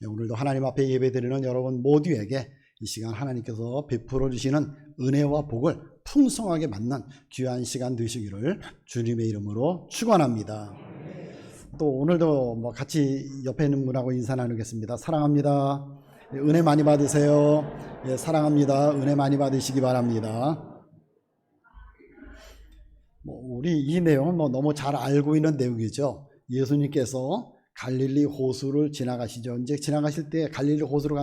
네, 오늘도 하나님 앞에 예배드리는 여러분 모두에게 이 시간 하나님께서 베풀어 주시는 은혜와 복을 풍성하게 만난 귀한 시간 되시기를 주님의 이름으로 축원합니다. 또 오늘도 같이 옆에 있는 분하고 인사 나누겠습니다. 사랑합니다. 은혜 많이 받으세요. 예, 사랑합니다. 은혜 많이 받으시기 바랍니다. 우리 이 내용은 너무 잘 알고 있는 내용이죠. 예수님께서 갈릴리 호수를 지나가시죠. 이제 지나가실 때 갈릴리 호수로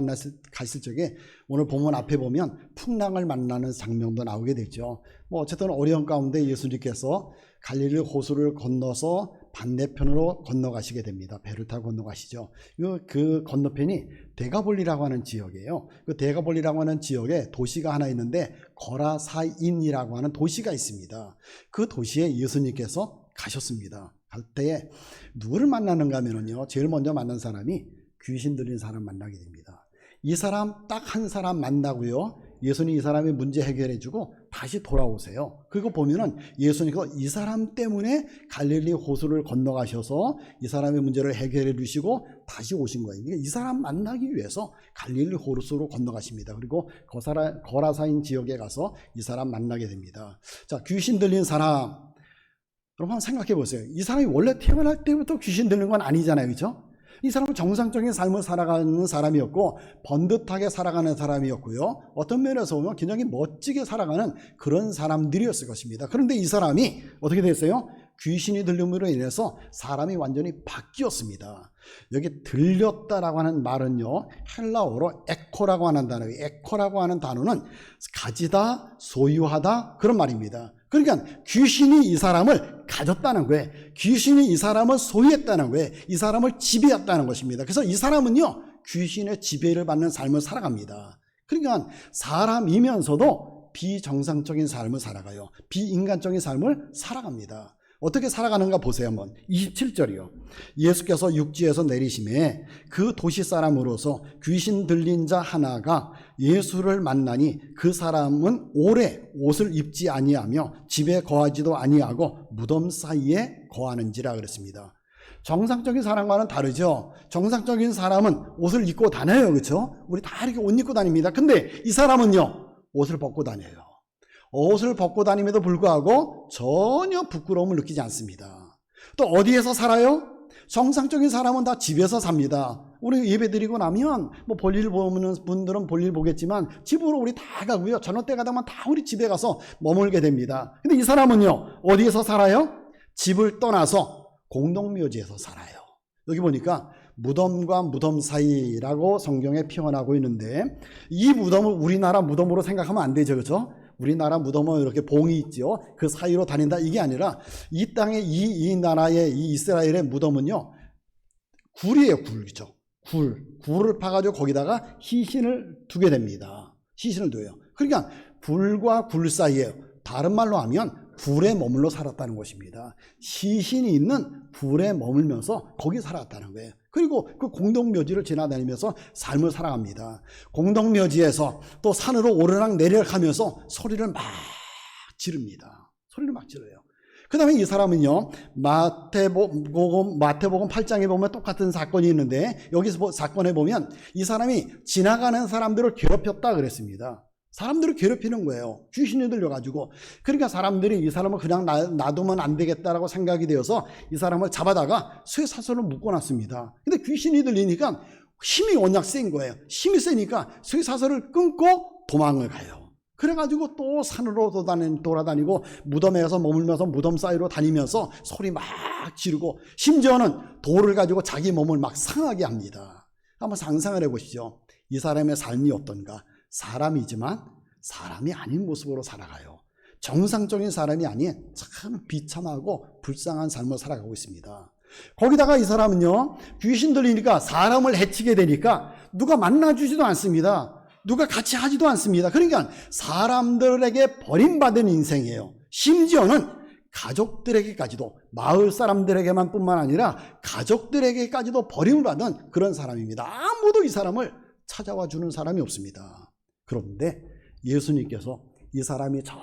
갔을 적에 오늘 본문 앞에 보면 풍랑을 만나는 장면도 나오게 되죠. 어쨌든 어려운 가운데 예수님께서 갈릴리 호수를 건너서 반대편으로 건너가시게 됩니다. 배를 타고 건너가시죠. 그 건너편이 데가볼리라고 하는 지역이에요. 그 데가볼리라고 하는 지역에 도시가 하나 있는데 거라사인이라고 하는 도시가 있습니다. 그 도시에 예수님께서 가셨습니다. 갈 때에 누구를 만나는가 하면요, 제일 먼저 만난 사람이 귀신 들린 사람 만나게 됩니다. 이 사람 딱 한 사람 만나고요, 예수님이 이 사람의 문제 해결해 주고 다시 돌아오세요. 그거 보면은 예수님께서 이 사람 때문에 갈릴리 호수를 건너가셔서 이 사람의 문제를 해결해 주시고 다시 오신 거예요. 이 사람 만나기 위해서 갈릴리 호수로 건너가십니다. 그리고 거라사인 지역에 가서 이 사람 만나게 됩니다. 자, 귀신 들린 사람, 여러분 한번 생각해 보세요. 이 사람이 원래 태어날 때부터 귀신 들린 건 아니잖아요, 그렇죠? 이 사람은 정상적인 삶을 살아가는 사람이었고 번듯하게 살아가는 사람이었고요, 어떤 면에서 보면 굉장히 멋지게 살아가는 그런 사람들이었을 것입니다. 그런데 이 사람이 어떻게 됐어요? 귀신이 들림으로 인해서 사람이 완전히 바뀌었습니다. 여기 들렸다라고 하는 말은요, 헬라어로 에코라고 하는 단어예요. 에코라고 하는 단어는 가지다, 소유하다, 그런 말입니다. 그러니까 귀신이 이 사람을 가졌다는 거예요. 귀신이 이 사람을 소유했다는 거예요. 이 사람을 지배했다는 것입니다. 그래서 이 사람은요, 귀신의 지배를 받는 삶을 살아갑니다. 그러니까 사람이면서도 비정상적인 삶을 살아가요. 비인간적인 삶을 살아갑니다. 어떻게 살아가는가 보세요. 한번 27절이요. 예수께서 육지에서 내리심에 그 도시 사람으로서 귀신 들린 자 하나가 예수를 만나니 그 사람은 오래 옷을 입지 아니하며 집에 거하지도 아니하고 무덤 사이에 거하는지라 그랬습니다. 정상적인 사람과는 다르죠. 정상적인 사람은 옷을 입고 다녀요, 그렇죠? 우리 다 이렇게 옷 입고 다닙니다. 근데 이 사람은요, 옷을 벗고 다녀요. 옷을 벗고 다님에도 불구하고 전혀 부끄러움을 느끼지 않습니다. 또 어디에서 살아요? 정상적인 사람은 다 집에서 삽니다. 우리 예배 드리고 나면 볼일 보는 분들은 볼일 보겠지만 집으로 우리 다 가고요, 저녁 때 가다만 다 우리 집에 가서 머물게 됩니다. 근데 이 사람은요, 어디에서 살아요? 집을 떠나서 공동묘지에서 살아요. 여기 보니까 무덤과 무덤 사이라고 성경에 표현하고 있는데, 이 무덤을 우리나라 무덤으로 생각하면 안 되죠, 그렇죠? 우리나라 무덤은 이렇게 봉이 있죠. 그 사이로 다닌다, 이게 아니라 이 땅의 이 나라의 이 이스라엘의 무덤은요, 굴이에요. 굴이죠. 굴을 파가지고 거기다가 시신을 두게 됩니다. 시신을 둬요. 그러니까 굴과 굴 사이에, 다른 말로 하면 굴에 머물러 살았다는 것입니다. 시신이 있는 굴에 머물면서 거기 살았다는 거예요. 그리고 그 공동묘지를 지나다니면서 삶을 살아갑니다. 공동묘지에서 또 산으로 오르락 내리락 하면서 소리를 막 지릅니다. 소리를 막 지르요. 그 다음에 이 사람은요, 마태복음 8장에 보면 똑같은 사건이 있는데, 여기서 사건에 보면 이 사람이 지나가는 사람들을 괴롭혔다 그랬습니다. 사람들을 괴롭히는 거예요. 귀신이 들려가지고. 그러니까 사람들이 이 사람을 그냥 놔두면 안 되겠다라고 생각이 되어서 이 사람을 잡아다가 쇠사슬로 묶어놨습니다. 근데 귀신이 들리니까 힘이 워낙 센 거예요. 힘이 세니까 쇠사슬을 끊고 도망을 가요. 그래가지고 또 산으로 돌아다니고 무덤에서 머물면서 무덤 사이로 다니면서 소리 막 지르고, 심지어는 돌을 가지고 자기 몸을 막 상하게 합니다. 한번 상상을 해보시죠. 이 사람의 삶이 어떤가? 사람이지만 사람이 아닌 모습으로 살아가요. 정상적인 사람이 아닌 참 비참하고 불쌍한 삶을 살아가고 있습니다. 거기다가 이 사람은요, 귀신 들리니까 사람을 해치게 되니까 누가 만나주지도 않습니다. 누가 같이 하지도 않습니다. 그러니까 사람들에게 버림받은 인생이에요. 심지어는 가족들에게까지도, 마을 사람들에게만 뿐만 아니라 가족들에게까지도 버림을 받은 그런 사람입니다. 아무도 이 사람을 찾아와 주는 사람이 없습니다. 그런데 예수님께서 이 사람이 저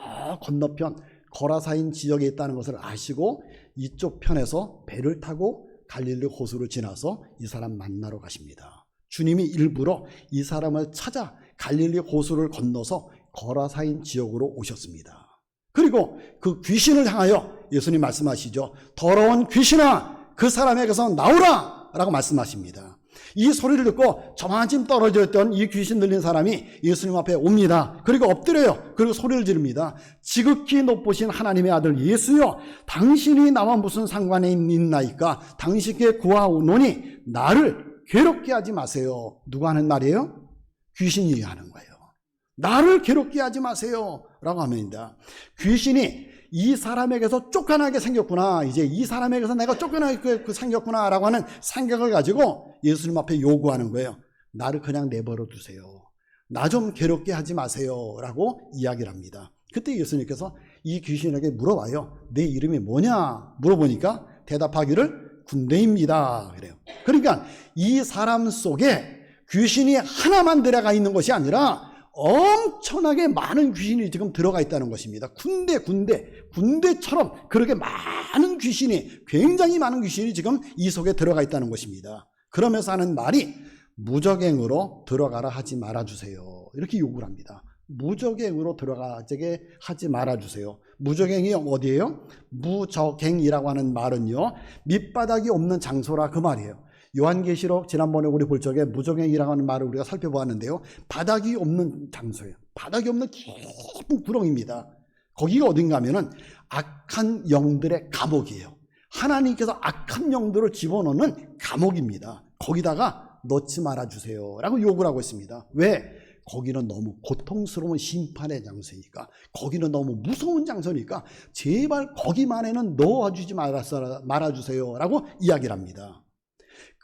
건너편 거라사인 지역에 있다는 것을 아시고 이쪽 편에서 배를 타고 갈릴리 호수를 지나서 이 사람 만나러 가십니다. 주님이 일부러 이 사람을 찾아 갈릴리 호수를 건너서 거라사인 지역으로 오셨습니다. 그리고 그 귀신을 향하여 예수님 말씀하시죠. 더러운 귀신아, 그 사람에게서 나오라! 라고 말씀하십니다. 이 소리를 듣고 저만큼 떨어져 있던 이 귀신 들린 사람이 예수님 앞에 옵니다. 그리고 엎드려요. 그리고 소리를 지릅니다. 지극히 높으신 하나님의 아들 예수여, 당신이 나와 무슨 상관이 있나이까? 당신께 구하오노니 나를 괴롭게 하지 마세요. 누가 하는 말이에요? 귀신이 하는 거예요. 나를 괴롭게 하지 마세요 라고 합니다. 귀신이 이 사람에게서 쫓겨나게 생겼구나, 이제 이 사람에게서 내가 쫓겨나게 생겼구나 라고 하는 생각을 가지고 예수님 앞에 요구하는 거예요. 나를 그냥 내버려 두세요. 나 좀 괴롭게 하지 마세요 라고 이야기를 합니다. 그때 예수님께서 이 귀신에게 물어봐요. 내 이름이 뭐냐 물어보니까 대답하기를 군대입니다 그래요. 그러니까 이 사람 속에 귀신이 하나만 들어가 있는 것이 아니라 엄청나게 많은 귀신이 지금 들어가 있다는 것입니다. 군대처럼 그렇게 많은 귀신이, 굉장히 많은 귀신이 지금 이 속에 들어가 있다는 것입니다. 그러면서 하는 말이 무적행으로 들어가라 하지 말아주세요. 이렇게 요구를 합니다. 무적행으로 들어가게 하지 말아주세요. 무적행이 어디예요? 무적행이라고 하는 말은요, 밑바닥이 없는 장소라 그 말이에요. 요한계시록 지난번에 우리 볼 적에 무적행이라고 하는 말을 우리가 살펴보았는데요, 바닥이 없는 장소예요. 바닥이 없는 깊은 구렁입니다. 거기가 어딘가 하면은 악한 영들의 감옥이에요. 하나님께서 악한 영들을 집어넣는 감옥입니다. 거기다가 넣지 말아주세요 라고 요구를 하고 있습니다. 왜? 거기는 너무 고통스러운 심판의 장소니까, 거기는 너무 무서운 장소니까 제발 거기만에는 넣어주지 말아주세요 라고 이야기를 합니다.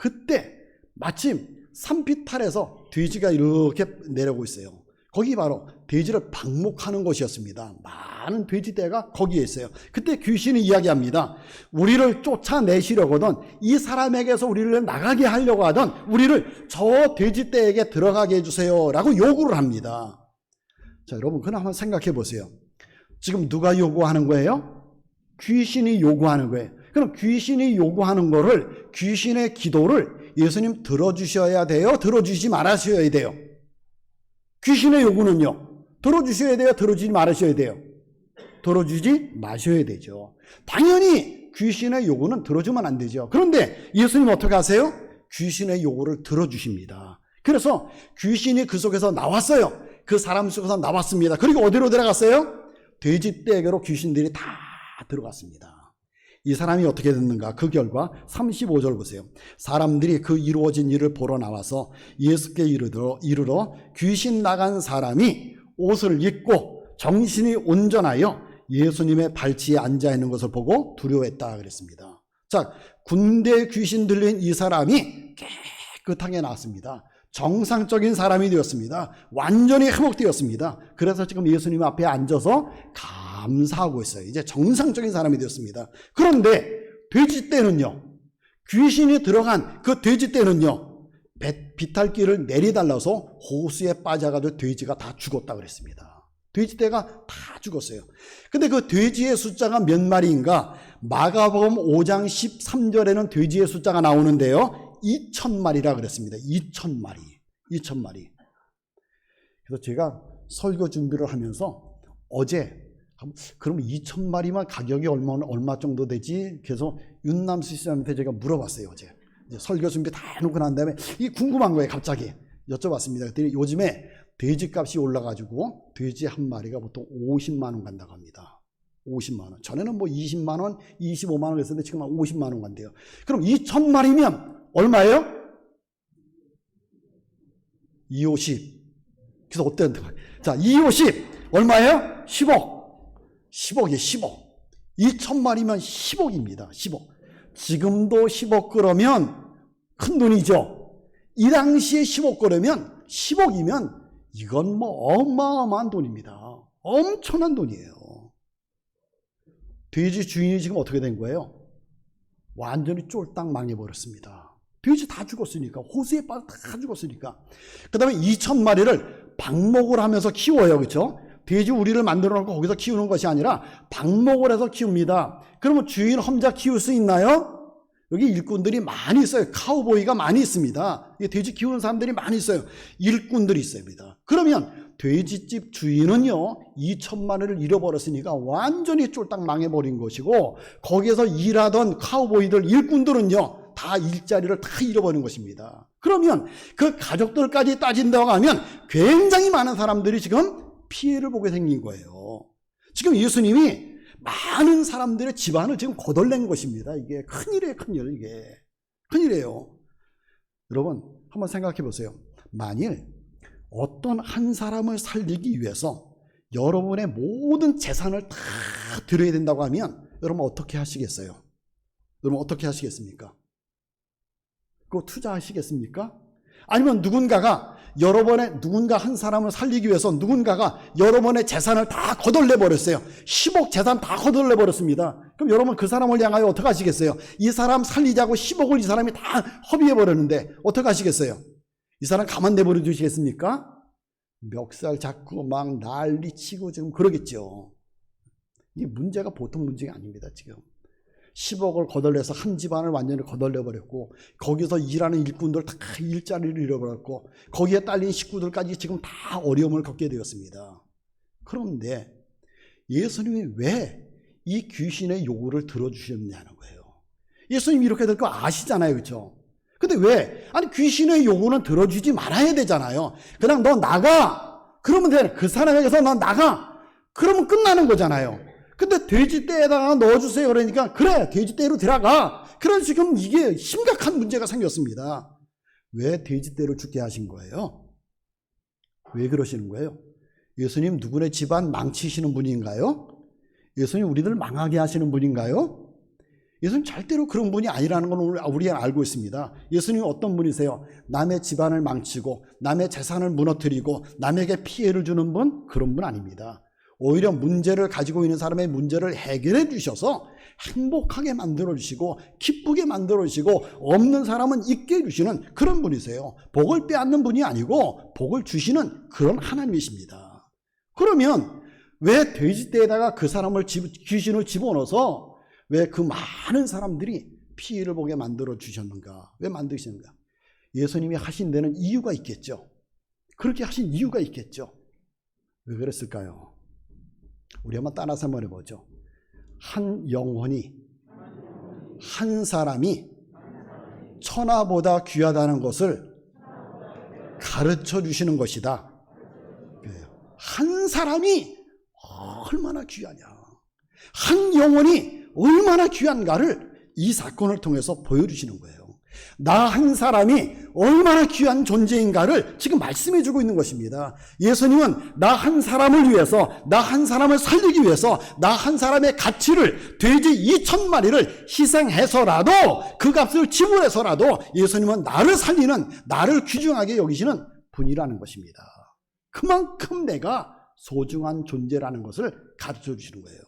그때 마침 산비탈에서 돼지가 이렇게 내려오고 있어요. 거기 바로 돼지를 방목하는 곳이었습니다. 많은 돼지떼가 거기에 있어요. 그때 귀신이 이야기합니다. 우리를 쫓아내시려거든, 이 사람에게서 우리를 나가게 하려고 하던 우리를 저 돼지떼에게 들어가게 해주세요 라고 요구를 합니다. 자, 여러분 그럼 한번 생각해 보세요. 지금 누가 요구하는 거예요? 귀신이 요구하는 거예요. 그럼 귀신이 요구하는 거를, 귀신의 기도를 예수님 들어주셔야 돼요? 들어주지 말아셔야 돼요? 귀신의 요구는요, 들어주셔야 돼요? 들어주지 말아셔야 돼요? 들어주지 마셔야 되죠. 당연히 귀신의 요구는 들어주면 안 되죠. 그런데 예수님 어떻게 하세요? 귀신의 요구를 들어주십니다. 그래서 귀신이 그 속에서 나왔어요. 그 사람 속에서 나왔습니다. 그리고 어디로 들어갔어요? 돼지떼에게로 귀신들이 다 들어갔습니다. 이 사람이 어떻게 됐는가? 그 결과 35절 보세요. 사람들이 그 이루어진 일을 보러 나와서 예수께 이르러 귀신 나간 사람이 옷을 입고 정신이 온전하여 예수님의 발치에 앉아 있는 것을 보고 두려워했다 그랬습니다. 자, 군대 귀신 들린 이 사람이 깨끗하게 나왔습니다. 정상적인 사람이 되었습니다. 완전히 회복되었습니다. 그래서 지금 예수님 앞에 앉아서 감사하고 있어요. 이제 정상적인 사람이 되었습니다. 그런데 돼지떼는요, 귀신이 들어간 그 돼지떼는요, 비탈길을 내리달라서 호수에 빠져가지고 돼지가 다 죽었다 그랬습니다. 돼지떼가 다 죽었어요. 근데 그 돼지의 숫자가 몇 마리인가? 마가복음 5장 13절에는 돼지의 숫자가 나오는데요, 2,000마리라 그랬습니다. 2,000마리. 그래서 제가 설교 준비를 하면서 어제, 그럼 2,000마리만 가격이 얼마 정도 되지? 그래서 윤남수 씨한테 제가 물어봤어요, 어제. 이제 설교 준비 다 해놓고 난 다음에 이게 궁금한 거예요, 갑자기. 여쭤봤습니다. 그랬더니 요즘에 돼지 값이 올라가지고 돼지 한 마리가 보통 50만 원 간다고 합니다. 50만 원. 전에는 뭐 20만 원, 25만 원 했었는데 지금 한 50만 원 간대요. 그럼 2,000마리면 얼마예요? 250. 그래서 어때요? 자, 250 얼마예요? 10억. 10억이에요, 10억. 2,000마리면 10억입니다. 10억. 지금도 10억 그러면 큰 돈이죠. 이 당시에 10억 그러면 10억이면 이건 뭐 어마어마한 돈입니다. 엄청난 돈이에요. 돼지 주인이 지금 어떻게 된 거예요? 완전히 쫄딱 망해버렸습니다. 돼지 다 죽었으니까, 호수에 빠져 다 죽었으니까. 그 다음에 2,000마리를 방목을 하면서 키워요. 그렇죠? 돼지 우리를 만들어 놓고 거기서 키우는 것이 아니라 방목을 해서 키웁니다. 그러면 주인 혼자 키울 수 있나요? 여기 일꾼들이 많이 있어요. 카우보이가 많이 있습니다. 돼지 키우는 사람들이 많이 있어요. 일꾼들이 있습니다. 그러면 돼지집 주인은요 2천만 원을 잃어버렸으니까 완전히 쫄딱 망해버린 것이고, 거기에서 일하던 카우보이들 일꾼들은요 다 일자리를 다 잃어버린 것입니다. 그러면 그 가족들까지 따진다고 하면 굉장히 많은 사람들이 지금 피해를 보게 생긴 거예요. 지금 예수님이 많은 사람들의 집안을 지금 거덜낸 것입니다. 이게 큰일이에요. 큰일. 이게 큰일이에요. 여러분 한번 생각해 보세요. 만일 어떤 한 사람을 살리기 위해서 여러분의 모든 재산을 다 드려야 된다고 하면 여러분 어떻게 하시겠어요? 여러분 어떻게 하시겠습니까? 그거 투자하시겠습니까? 아니면 누군가 한 사람을 살리기 위해서 누군가가 여러분의 재산을 다 거덜내 버렸어요. 10억 재산 다 거덜내 버렸습니다. 그럼 여러분 그 사람을 향하여 어떻게 하시겠어요? 이 사람 살리자고 10억을 이 사람이 다 허비해 버렸는데 어떻게 하시겠어요? 이 사람 가만 내버려 두시겠습니까? 멱살 잡고 막 난리치고 지금 그러겠죠. 이게 문제가 보통 문제가 아닙니다. 지금 10억을 거덜내서 한 집안을 완전히 거덜내 버렸고, 거기서 일하는 일꾼들 다 일자리를 잃어버렸고, 거기에 딸린 식구들까지 지금 다 어려움을 겪게 되었습니다. 그런데 예수님이 왜 이 귀신의 요구를 들어주셨냐는 거예요. 예수님이 이렇게 될 거 아시잖아요. 그렇죠? 근데 왜? 아니 귀신의 요구는 들어주지 말아야 되잖아요. 그냥 너 나가 그러면 돼. 그 사람에게서 너 나가 그러면 끝나는 거잖아요. 근데 돼지떼에다가 넣어주세요 그러니까 그래 돼지떼로 들어가. 그래서 지금 이게 심각한 문제가 생겼습니다. 왜 돼지떼로 죽게 하신 거예요? 왜 그러시는 거예요? 예수님 누구네 집안 망치시는 분인가요? 예수님 우리들 망하게 하시는 분인가요? 예수님 절대로 그런 분이 아니라는 건 우리가 알고 있습니다. 예수님이 어떤 분이세요? 남의 집안을 망치고 남의 재산을 무너뜨리고 남에게 피해를 주는 분? 그런 분 아닙니다. 오히려 문제를 가지고 있는 사람의 문제를 해결해 주셔서 행복하게 만들어 주시고 기쁘게 만들어 주시고 없는 사람은 있게 해주시는 그런 분이세요. 복을 빼앗는 분이 아니고 복을 주시는 그런 하나님이십니다. 그러면 왜 돼지떼에다가 그 사람을 귀신을 집어넣어서 왜 그 많은 사람들이 피해를 보게 만들어 주셨는가? 왜 만드시는가? 예수님이 하신 데는 이유가 있겠죠. 그렇게 하신 이유가 있겠죠. 왜 그랬을까요? 우리 한번 따라서 한번 해보죠. 한 영혼이, 한 사람이 천하보다 귀하다는 것을 가르쳐 주시는 것이다. 한 사람이 얼마나 귀하냐, 한 영혼이 얼마나 귀한가를 이 사건을 통해서 보여주시는 거예요. 나 한 사람이 얼마나 귀한 존재인가를 지금 말씀해 주고 있는 것입니다. 예수님은 나 한 사람을 위해서, 나 한 사람을 살리기 위해서, 나 한 사람의 가치를 돼지 2,000마리를 희생해서라도, 그 값을 지불해서라도 예수님은 나를 살리는, 나를 귀중하게 여기시는 분이라는 것입니다. 그만큼 내가 소중한 존재라는 것을 가르쳐 주시는 거예요.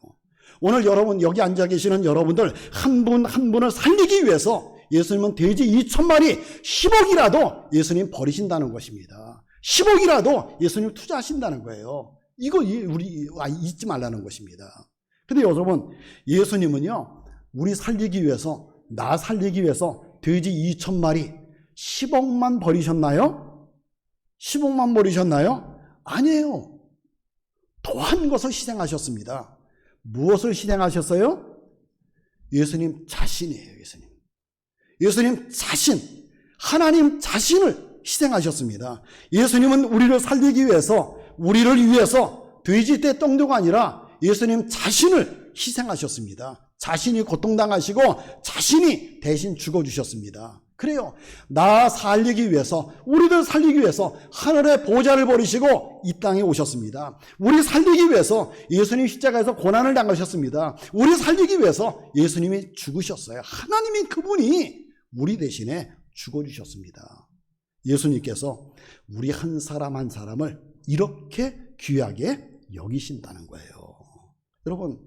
오늘 여러분, 여기 앉아 계시는 여러분들 한 분 한 분을 살리기 위해서 예수님은 돼지 2,000마리 10억이라도 예수님 버리신다는 것입니다. 10억이라도 예수님 투자하신다는 거예요. 이거 우리 잊지 말라는 것입니다. 근데 여러분, 예수님은요 우리 살리기 위해서, 나 살리기 위해서 돼지 2,000마리 10억만 버리셨나요? 10억만 버리셨나요? 아니에요. 더한 것을 희생하셨습니다. 무엇을 희생하셨어요? 예수님 자신이에요. 예수님 자신, 하나님 자신을 희생하셨습니다. 예수님은 우리를 살리기 위해서, 우리를 위해서 돼지떼 똥도가 아니라 예수님 자신을 희생하셨습니다. 자신이 고통당하시고 자신이 대신 죽어주셨습니다. 그래요. 나 살리기 위해서, 우리들 살리기 위해서 하늘의 보좌를 버리시고 이 땅에 오셨습니다. 우리 살리기 위해서 예수님 십자가에서 고난을 당하셨습니다. 우리 살리기 위해서 예수님이 죽으셨어요. 하나님이 그분이 우리 대신에 죽어주셨습니다. 예수님께서 우리 한 사람 한 사람을 이렇게 귀하게 여기신다는 거예요. 여러분,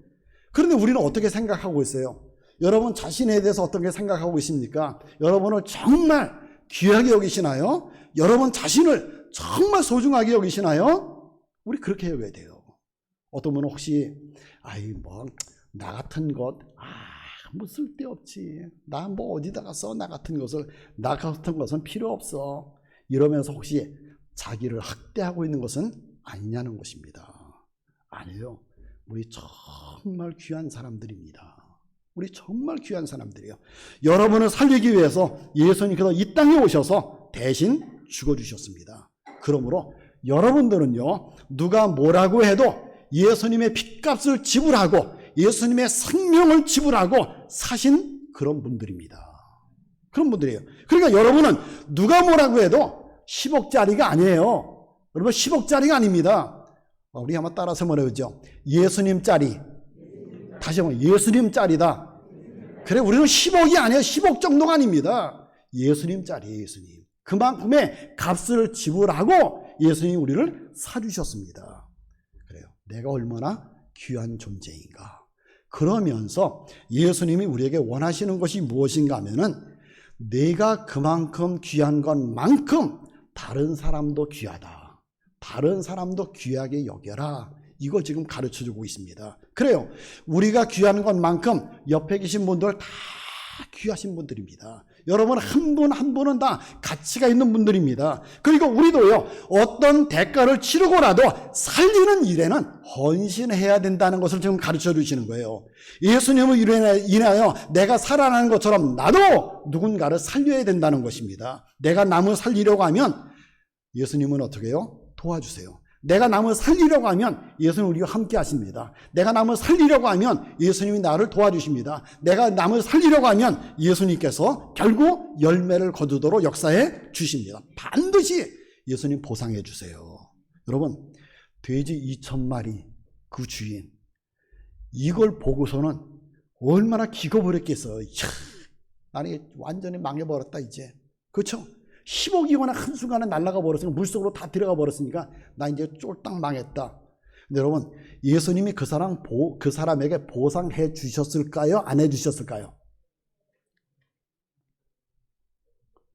그런데 우리는 어떻게 생각하고 있어요? 여러분 자신에 대해서 어떻게 생각하고 있습니까? 여러분을 정말 귀하게 여기시나요? 여러분 자신을 정말 소중하게 여기시나요? 우리 그렇게 여겨야 돼요. 어떤 분은 혹시 나 같은 것 아무 쓸데없지. 나 뭐 어디다가 써? 나 같은 것은 필요 없어. 이러면서 혹시 자기를 학대하고 있는 것은 아니냐는 것입니다. 아니에요. 우리 정말 귀한 사람들입니다. 우리 정말 귀한 사람들이에요. 여러분을 살리기 위해서 예수님께서 이 땅에 오셔서 대신 죽어주셨습니다. 그러므로 여러분들은요, 누가 뭐라고 해도 예수님의 핏값을 지불하고 예수님의 생명을 지불하고 사신 그런 분들입니다. 그런 분들이에요. 그러니까 여러분은 누가 뭐라고 해도 10억짜리가 아니에요. 여러분 10억짜리가 아닙니다. 우리 한번 따라서 뭐라고죠? 예수님짜리. 다시 한번 예수님짜리다. 그래, 우리는 10억이 아니에요. 10억 정도가 아닙니다. 예수님짜리예요. 예수님. 그만큼의 값을 지불하고 예수님이 우리를 사주셨습니다. 그래요. 내가 얼마나 귀한 존재인가. 그러면서 예수님이 우리에게 원하시는 것이 무엇인가 하면은 내가 그만큼 귀한 것만큼 다른 사람도 귀하다. 다른 사람도 귀하게 여겨라. 이거 지금 가르쳐주고 있습니다. 그래요. 우리가 귀한 것만큼 옆에 계신 분들 다 귀하신 분들입니다. 여러분 한 분 한 분은 다 가치가 있는 분들입니다. 그리고 우리도요, 어떤 대가를 치르고라도 살리는 일에는 헌신해야 된다는 것을 지금 가르쳐 주시는 거예요. 예수님을 인하여 내가 살아나는 것처럼 나도 누군가를 살려야 된다는 것입니다. 내가 남을 살리려고 하면 예수님은 어떻게 해요? 도와주세요. 내가 남을 살리려고 하면 예수님은 우리와 함께 하십니다. 내가 남을 살리려고 하면 예수님이 나를 도와주십니다. 내가 남을 살리려고 하면 예수님께서 결국 열매를 거두도록 역사해 주십니다. 반드시 예수님 보상해 주세요. 여러분, 돼지 2,000마리 그 주인, 이걸 보고서는 얼마나 기겁을 했겠어요. 나는 완전히 망해버렸다 이제. 그렇죠? 10억이거나 한순간에 날아가 버렸으니까, 물속으로 다 들어가 버렸으니까 나 이제 쫄딱 망했다. 근데 여러분, 예수님이 그 사람에게 보상해 주셨을까요? 안 해 주셨을까요?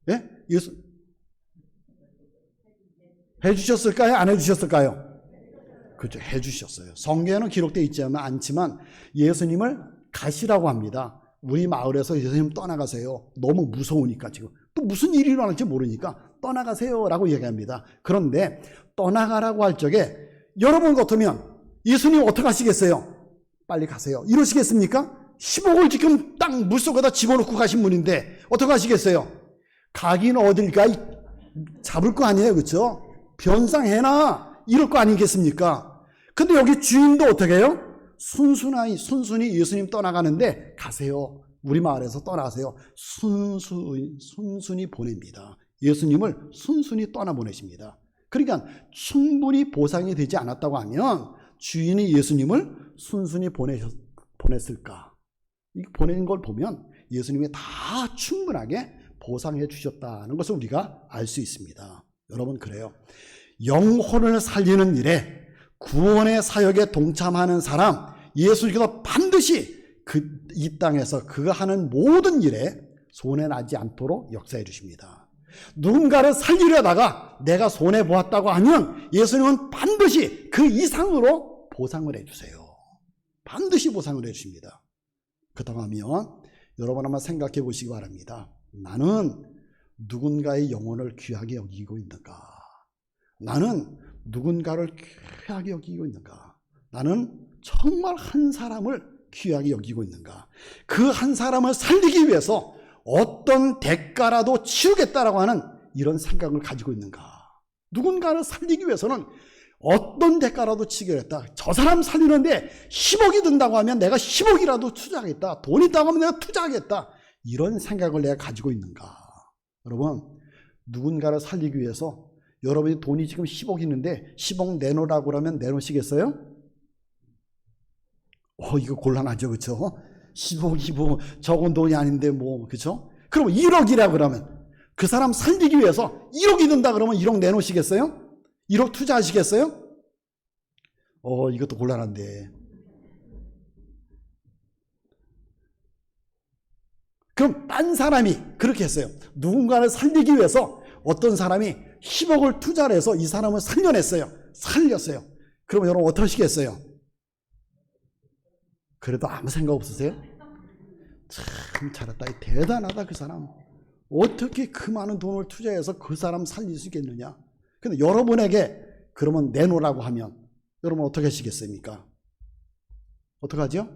예? 해 주셨을까요? 안 해 주셨을까요? 그렇죠. 해 주셨어요. 성경에는 기록되어 있지 않지만 예수님을 가시라고 합니다. 우리 마을에서 예수님 떠나가세요. 너무 무서우니까 지금. 또 무슨 일이 일어날지 모르니까 떠나가세요라고 얘기합니다. 그런데 떠나가라고 할 적에 여러분 같으면 예수님 어떻게 하시겠어요? 빨리 가세요. 이러시겠습니까? 10억을 지금 딱 물속에다 집어넣고 가신 분인데 어떻게 하시겠어요? 가긴 어딜 가? 잡을 거 아니에요. 그렇죠? 변상해놔. 이럴 거 아니겠습니까? 근데 여기 주인도 어떻게 해요? 순순히 예수님 떠나가는데 가세요. 우리 마을에서 떠나세요. 순순히 보냅니다. 예수님을 순순히 떠나보내십니다. 그러니까 충분히 보상이 되지 않았다고 하면 주인이 예수님을 순순히 보냈을까? 보낸 걸 보면 예수님이 다 충분하게 보상해 주셨다는 것을 우리가 알 수 있습니다. 여러분, 그래요. 영혼을 살리는 일에 구원의 사역에 동참하는 사람, 예수님께서 반드시 이 땅에서 그가 하는 모든 일에 손해나지 않도록 역사해 주십니다. 누군가를 살리려다가 내가 손해보았다고 하면 예수님은 반드시 그 이상으로 보상을 해주세요. 반드시 보상을 해주십니다. 그렇다고 하면 여러분 한번 생각해 보시기 바랍니다. 나는 누군가의 영혼을 귀하게 여기고 있는가? 나는 누군가를 귀하게 여기고 있는가? 나는 정말 한 사람을 귀하게 여기고 있는가? 그 한 사람을 살리기 위해서 어떤 대가라도 치르겠다라고 하는 이런 생각을 가지고 있는가? 누군가를 살리기 위해서는 어떤 대가라도 치겠다. 저 사람 살리는데 10억이 든다고 하면 내가 10억이라도 투자하겠다. 돈 있다고 하면 내가 투자하겠다. 이런 생각을 내가 가지고 있는가? 여러분, 누군가를 살리기 위해서 여러분이 돈이 지금 10억 있는데 10억 내놓으라고 그러면 내놓으시겠어요? 이거 곤란하죠. 그렇죠? 10억이 뭐 적은 돈이 아닌데 뭐, 그렇죠? 그럼 1억이라 그러면 그 사람 살리기 위해서 1억이 든다 그러면 1억 내놓으시겠어요? 1억 투자하시겠어요? 이것도 곤란한데. 그럼 딴 사람이 그렇게 했어요. 누군가를 살리기 위해서 어떤 사람이 10억을 투자를 해서 이 사람을 살려냈어요. 살렸어요. 그럼 여러분 어떻게 하시겠어요? 그래도 아무 생각 없으세요? 참 잘했다, 대단하다, 그 사람 어떻게 그 많은 돈을 투자해서 그 사람 살릴 수 있겠느냐. 근데 여러분에게 그러면 내놓으라고 하면 여러분 어떻게 하시겠습니까? 어떡하죠?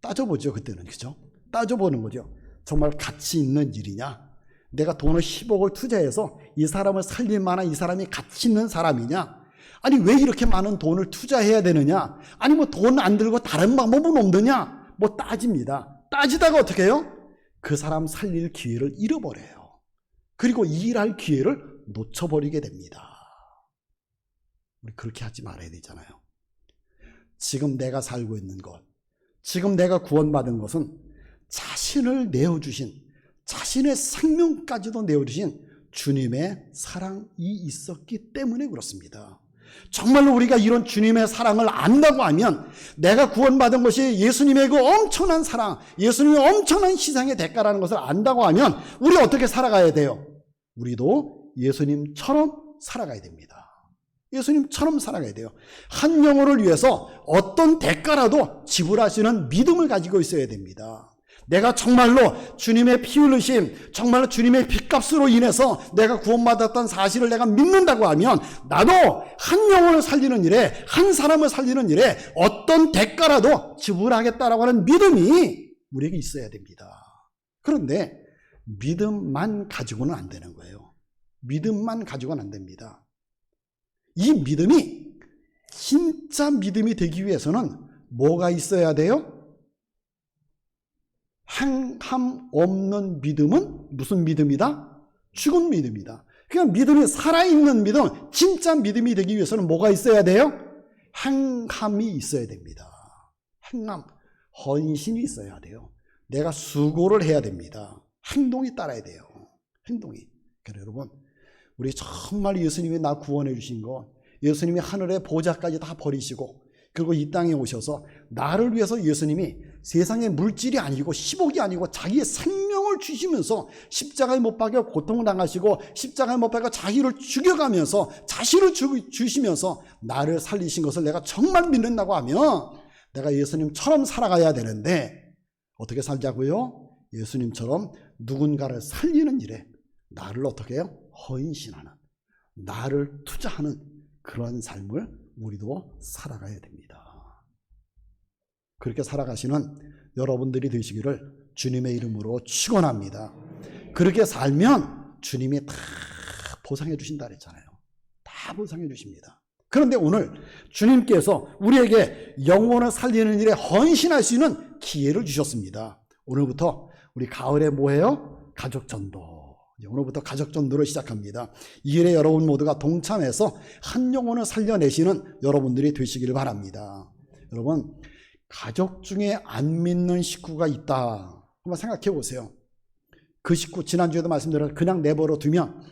따져보죠. 그때는. 그죠? 따져보는 거죠. 정말 가치 있는 일이냐? 내가 돈을 10억을 투자해서 이 사람을 살릴 만한 이 사람이 가치 있는 사람이냐? 아니 왜 이렇게 많은 돈을 투자해야 되느냐? 아니 뭐 돈 안 들고 다른 방법은 없느냐? 뭐 따집니다. 따지다가 어떻게 해요? 그 사람 살릴 기회를 잃어버려요. 그리고 일할 기회를 놓쳐버리게 됩니다. 우리 그렇게 하지 말아야 되잖아요. 지금 내가 살고 있는 것, 지금 내가 구원받은 것은 자신을 내어주신, 자신의 생명까지도 내어주신 주님의 사랑이 있었기 때문에 그렇습니다. 정말로 우리가 이런 주님의 사랑을 안다고 하면, 내가 구원받은 것이 예수님의 그 엄청난 사랑, 예수님의 엄청난 희생의 대가라는 것을 안다고 하면 우리 어떻게 살아가야 돼요? 우리도 예수님처럼 살아가야 됩니다. 예수님처럼 살아가야 돼요. 한 영혼을 위해서 어떤 대가라도 지불하시는 믿음을 가지고 있어야 됩니다. 내가 정말로 주님의 피 흘리심, 정말로 주님의 핏값으로 인해서 내가 구원받았다는 사실을 내가 믿는다고 하면 나도 한 영혼을 살리는 일에, 한 사람을 살리는 일에 어떤 대가라도 지불하겠다라고 하는 믿음이 우리에게 있어야 됩니다. 그런데 믿음만 가지고는 안 되는 거예요. 믿음만 가지고는 안 됩니다. 이 믿음이 진짜 믿음이 되기 위해서는 뭐가 있어야 돼요? 행함 없는 믿음은 무슨 믿음이다? 죽은 믿음이다. 그러니까 믿음이 살아있는 믿음, 진짜 믿음이 되기 위해서는 뭐가 있어야 돼요? 행함이 있어야 됩니다. 행함, 헌신이 있어야 돼요. 내가 수고를 해야 됩니다. 행동이 따라야 돼요. 행동이. 그러니까 여러분, 우리 정말 예수님이 나 구원해 주신 거, 예수님이 하늘의 보좌까지 다 버리시고 그리고 이 땅에 오셔서 나를 위해서 예수님이 세상의 물질이 아니고 10억이 아니고 자기의 생명을 주시면서 십자가에 못 박혀 고통을 당하시고 십자가에 못 박혀 자기를 죽여가면서 자신을 주시면서 나를 살리신 것을 내가 정말 믿는다고 하면 내가 예수님처럼 살아가야 되는데 어떻게 살자고요? 예수님처럼 누군가를 살리는 일에 나를 어떻게 해요? 헌신하는, 나를 투자하는 그런 삶을 우리도 살아가야 됩니다. 그렇게 살아가시는 여러분들이 되시기를 주님의 이름으로 축원합니다. 그렇게 살면 주님이 다 보상해 주신다 그랬잖아요. 다 보상해 주십니다. 그런데 오늘 주님께서 우리에게 영혼을 살리는 일에 헌신할 수 있는 기회를 주셨습니다. 오늘부터 우리 가을에 뭐예요? 가족전도. 오늘부터 가족전도를 시작합니다. 이 일에 여러분 모두가 동참해서 한 영혼을 살려내시는 여러분들이 되시기를 바랍니다. 여러분, 가족 중에 안 믿는 식구가 있다. 한번 생각해 보세요. 그 식구, 지난주에도 말씀드렸지만 그냥 내버려 두면,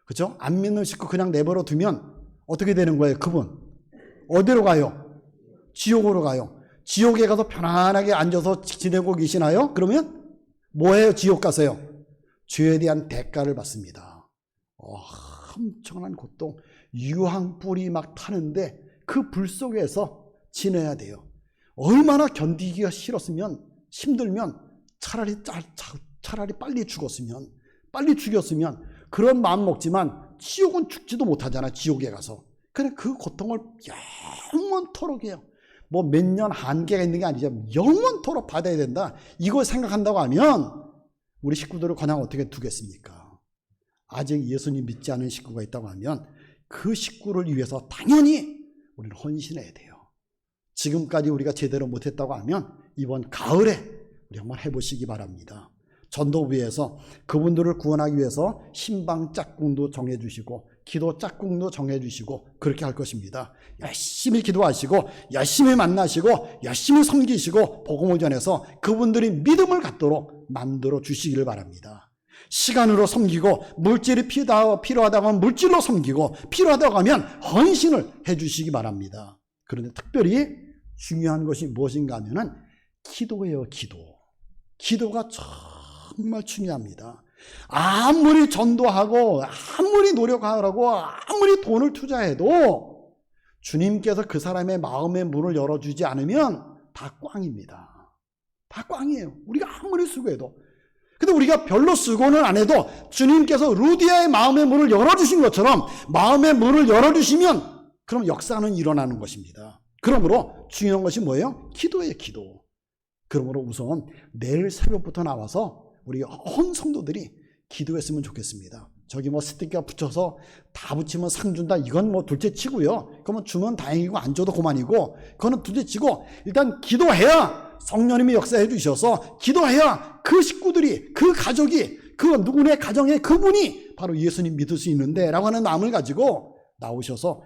그죠? 안 믿는 식구 그냥 내버려 두면 어떻게 되는 거예요? 그분 어디로 가요? 지옥으로 가요. 지옥에 가서 편안하게 앉아서 지내고 계시나요? 그러면 뭐예요? 지옥 가서요? 죄에 대한 대가를 받습니다. 엄청난 고통, 유황불이 막 타는데 그 불 속에서 지내야 돼요. 얼마나 견디기가 싫었으면, 힘들면 차라리 빨리 죽었으면, 빨리 죽였으면 그런 마음 먹지만 지옥은 죽지도 못하잖아. 지옥에 가서. 그래, 그 고통을 영원토록 해요. 뭐 몇 년 한계가 있는 게 아니죠. 영원토록 받아야 된다. 이걸 생각한다고 하면 우리 식구들을 그냥 어떻게 두겠습니까? 아직 예수님 믿지 않은 식구가 있다고 하면 그 식구를 위해서 당연히 우리는 헌신해야 돼요. 지금까지 우리가 제대로 못했다고 하면 이번 가을에 우리 한번 해보시기 바랍니다. 전도부에서 그분들을 구원하기 위해서 신방 짝꿍도 정해주시고 기도 짝꿍도 정해주시고 그렇게 할 것입니다. 열심히 기도하시고 열심히 만나시고 열심히 섬기시고 복음을 전해서 그분들이 믿음을 갖도록 만들어 주시기를 바랍니다. 시간으로 섬기고 물질이 필요하다고 하면 물질로 섬기고 필요하다고 하면 헌신을 해주시기 바랍니다. 그런데 특별히 중요한 것이 무엇인가 하면은 기도예요. 기도가 정말 중요합니다. 아무리 전도하고 아무리 노력하라고 아무리 돈을 투자해도 주님께서 그 사람의 마음의 문을 열어주지 않으면 다 꽝입니다. 다 꽝이에요. 우리가 아무리 수고해도. 근데 우리가 별로 수고는 안 해도 주님께서 루디아의 마음의 문을 열어주신 것처럼 마음의 문을 열어주시면 그럼 역사는 일어나는 것입니다. 그러므로 중요한 것이 뭐예요? 기도예요, 기도. 그러므로 우선 내일 새벽부터 나와서 우리 헌 성도들이 기도했으면 좋겠습니다. 저기 뭐 스티커 붙여서 다 붙이면 상 준다, 이건 뭐 둘째 치고요. 그러면 주면 다행이고 안 줘도 그만이고, 그거는 둘째 치고 일단 기도해야 성령님이 역사해 주셔서, 기도해야 그 식구들이, 그 가족이, 그 누구네 가정에 그분이 바로 예수님 믿을 수 있는데 라고 하는 마음을 가지고 나오셔서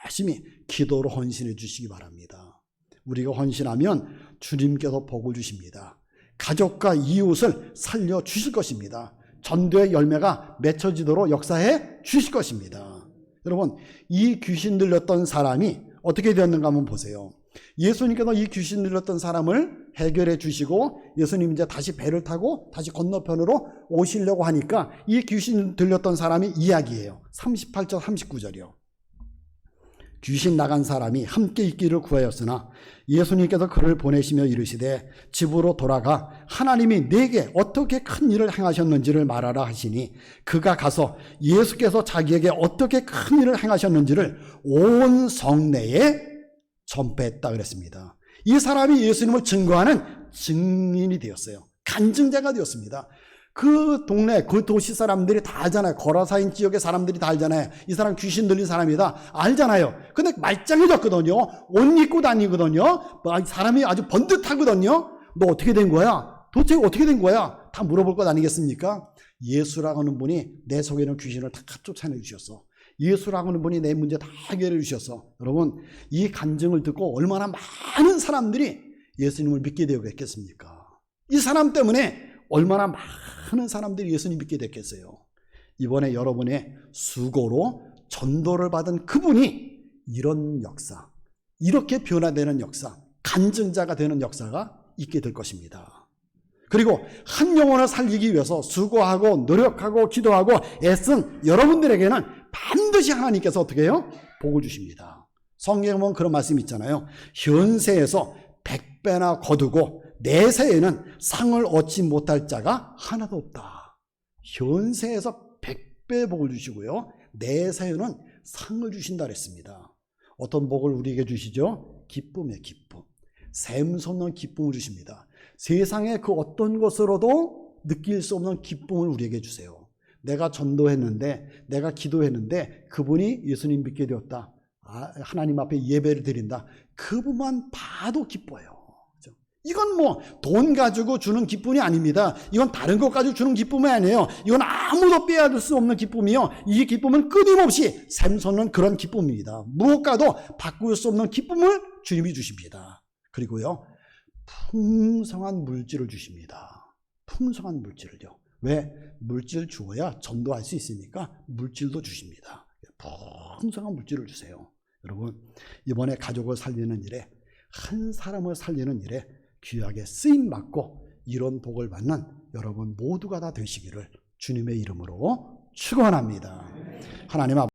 열심히 기도로 헌신해 주시기 바랍니다. 우리가 헌신하면 주님께서 복을 주십니다. 가족과 이웃을 살려 주실 것입니다. 전도의 열매가 맺혀지도록 역사해 주실 것입니다. 여러분, 이 귀신 들렸던 사람이 어떻게 되었는가 한번 보세요. 예수님께서 이 귀신 들렸던 사람을 해결해 주시고 예수님 이제 다시 배를 타고 다시 건너편으로 오시려고 하니까 이 귀신 들렸던 사람이 이야기예요. 38절 39절이요. 귀신 나간 사람이 함께 있기를 구하였으나 예수님께서 그를 보내시며 이르시되 집으로 돌아가 하나님이 내게 어떻게 큰 일을 행하셨는지를 말하라 하시니 그가 가서 예수께서 자기에게 어떻게 큰 일을 행하셨는지를 온 성내에 전파했다 그랬습니다. 이 사람이 예수님을 증거하는 증인이 되었어요. 간증자가 되었습니다. 그 동네, 그 도시 사람들이 다 알잖아요. 거라사인 지역의 사람들이 다 알잖아요. 이 사람 귀신 들린 사람이다. 알잖아요. 근데 말짱해졌거든요. 옷 입고 다니거든요. 사람이 아주 번듯하거든요. 너 어떻게 된 거야? 도대체 어떻게 된 거야? 다 물어볼 것 아니겠습니까? 예수라고 하는 분이 내 속에 있는 귀신을 다 쫓아내 주셨어. 예수라고 하는 분이 내 문제 다 해결해 주셨어. 여러분, 이 간증을 듣고 얼마나 많은 사람들이 예수님을 믿게 되었겠습니까? 이 사람 때문에 얼마나 많은 사람들이 예수님 믿게 됐겠어요. 이번에 여러분의 수고로 전도를 받은 그분이 이런 역사, 이렇게 변화되는 역사, 간증자가 되는 역사가 있게 될 것입니다. 그리고 한 영혼을 살리기 위해서 수고하고 노력하고 기도하고 애쓴 여러분들에게는 반드시 하나님께서 어떻게 해요? 복을 주십니다. 성경에 보면 그런 말씀이 있잖아요. 현세에서 100배나 거두고 내세에는 상을 얻지 못할 자가 하나도 없다. 현세에서 100배 복을 주시고요, 내세에는 상을 주신다 그랬습니다. 어떤 복을 우리에게 주시죠? 기쁨의 기쁨, 샘솟는 기쁨을 주십니다. 세상의 그 어떤 것으로도 느낄 수 없는 기쁨을 우리에게 주세요. 내가 전도했는데, 내가 기도했는데 그분이 예수님 믿게 되었다, 하나님 앞에 예배를 드린다, 그분만 봐도 기뻐요. 이건 뭐 돈 가지고 주는 기쁨이 아닙니다. 이건 다른 것 가지고 주는 기쁨이 아니에요. 이건 아무도 빼앗을 수 없는 기쁨이요, 이 기쁨은 끊임없이 샘솟는 그런 기쁨입니다. 무엇과도 바꿀 수 없는 기쁨을 주님이 주십니다. 그리고요, 풍성한 물질을 주십니다. 풍성한 물질을요. 왜? 물질 주어야 전도할 수 있으니까 물질도 주십니다. 풍성한 물질을 주세요. 여러분, 이번에 가족을 살리는 일에, 한 사람을 살리는 일에 귀하게 쓰임 받고 이런 복을 받는 여러분 모두가 다 되시기를 주님의 이름으로 축원합니다. 하나님